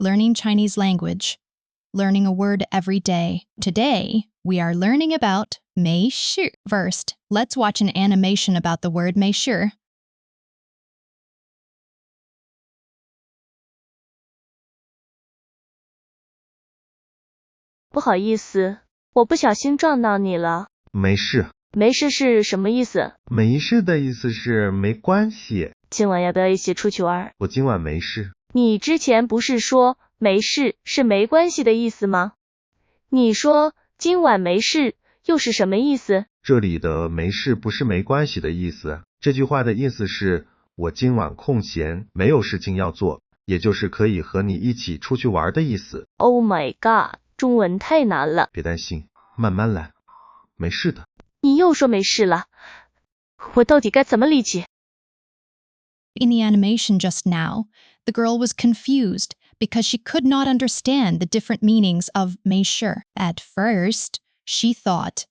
learning Chinese language, learning a word every day. Today, we are learning about 没事. First, let's watch an animation about the word 没事. 不好意思，我不小心撞到你了。没事。没事是什么意思？没事的意思是没关系。今晚要不要一起出去玩？我今晚没事。你之前不是说没事是没关系的意思吗？你说今晚没事又是什么意思？这里的没事不是没关系的意思，这句话的意思是我今晚空闲，没有事情要做，也就是可以和你一起出去玩的意思。Oh my god， 中文太难了。别担心，慢慢来，没事的。你又说没事了，我到底该怎么理解？ In the animation just now, the girl was confused because she could not understand the different meanings of 没事. At first, she thought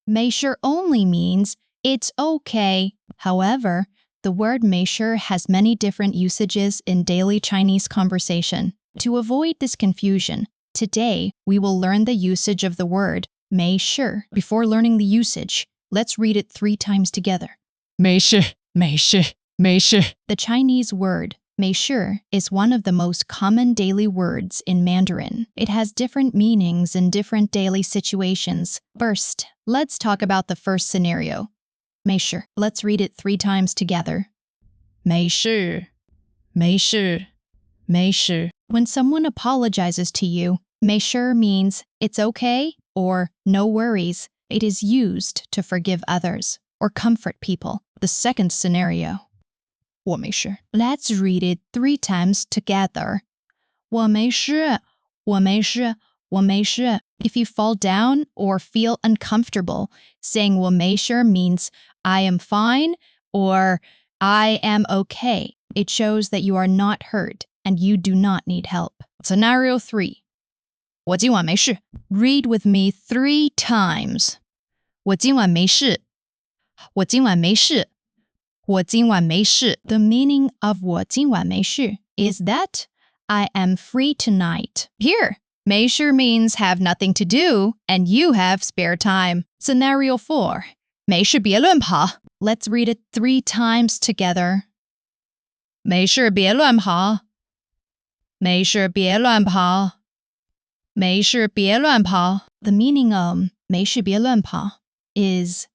没事 only means it's okay. However, the word 没事 has many different usages in daily Chinese conversation. To avoid this confusion, today we will learn the usage of the word 没事. Before learning the usage, let's read it 3 times together. 没事，没事，没事。 The Chinese word 没事 is one of the most common daily words in Mandarin. It has different meanings in different daily situations. First, let's talk about the first scenario. 没事. Let's read it 3 times together. 没事，没事，没事。 When someone apologizes to you, 没事 means it's okay or no worries. It is used to forgive others or comfort people. The second scenario. 我没事。 Let's read it 3 times together. 我没事，我没事，我没事. If you fall down or feel uncomfortable, saying 我没事 means I am fine or I am okay. It shows that you are not hurt and you do not need help. Scenario 3. 我今晚没事。 Read with me 3 times. 我今晚没事。我今晚没事。我今晚没事。 The meaning of 我今晚没事 is that I am free tonight. Here, 没事 means have nothing to do and you have spare time. Scenario 4. 没事别乱跑。 Let's read it 3 times together. 没事别乱跑。没事别乱跑。没事别乱跑。 The meaning of 没事别乱跑 is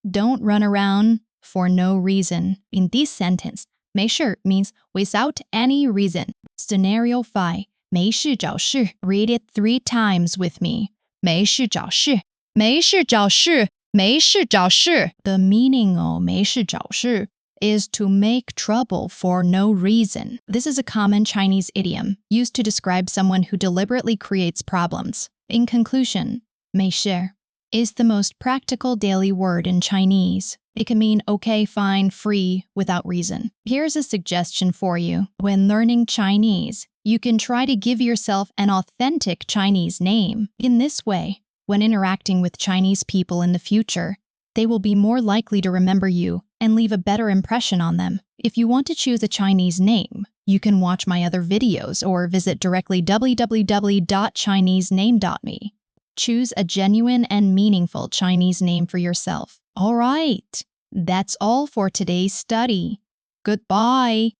don't run around for no reason. In this sentence, 没事 means without any reason. Scenario 5. 没事找事. Read it 3 times with me. 没事找事。没事找事。没事找事。 The meaning of 没事找事 is to make trouble for no reason. This is a common Chinese idiom used to describe someone who deliberately creates problems. In conclusion, 没事 is the most practical daily word in Chinese. It can mean okay, fine, free, without reason. Here's a suggestion for you. When learning Chinese, you can try to give yourself an authentic Chinese name. In this way, when interacting with Chinese people in the future, they will be more likely to remember you and leave a better impression on them. If you want to choose a Chinese name, you can watch my other videos or visit directly www.chinesename.me. Choose a genuine and meaningful Chinese name for yourself. All right, that's all for today's study. Goodbye.